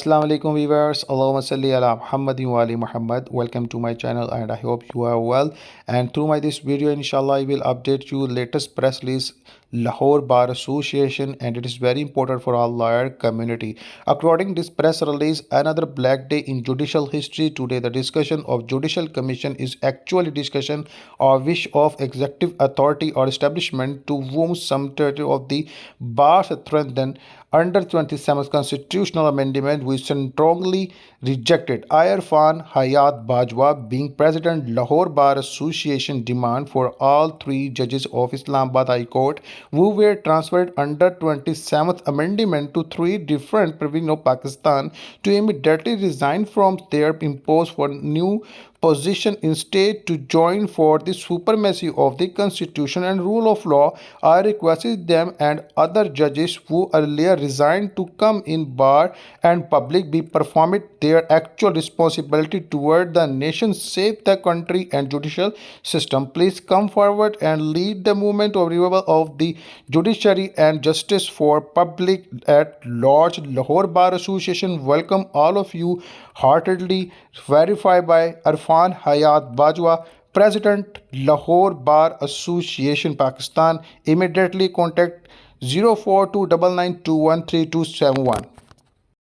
Assalamu alaikum viewers. Allahumma salli ala Muhammad wa ali Muhammad. Welcome to my channel and I hope you are well. And through my this video, inshallah, I will update you latest press release Lahore Bar Association, and it is very important for our lawyer community. According to this press release, another black day in judicial history. Today, the discussion of Judicial Commission is actually discussion or wish of executive authority or establishment to whom some territory of the bar strengthen under 27th constitutional amendment, we strongly rejected. Irfan Hayat Bajwa, being president Lahore Bar Association, demand for all three judges of Islamabad High Court who were transferred under 27th amendment to three different provinces of Pakistan to immediately resign from their imposed for new position, instead to join for the supremacy of the constitution and rule of law. I requested them and other judges who earlier resigned to come in bar and public be performed their actual responsibility toward the nation, save the country and judicial system. Please come forward and lead the movement of revival of the judiciary and justice for public at large. Lahore Bar Association welcome all of you heartedly. Verified by Irfan Hayat Bajwa, President Lahore Bar Association, Pakistan. Immediately contact 04299213271.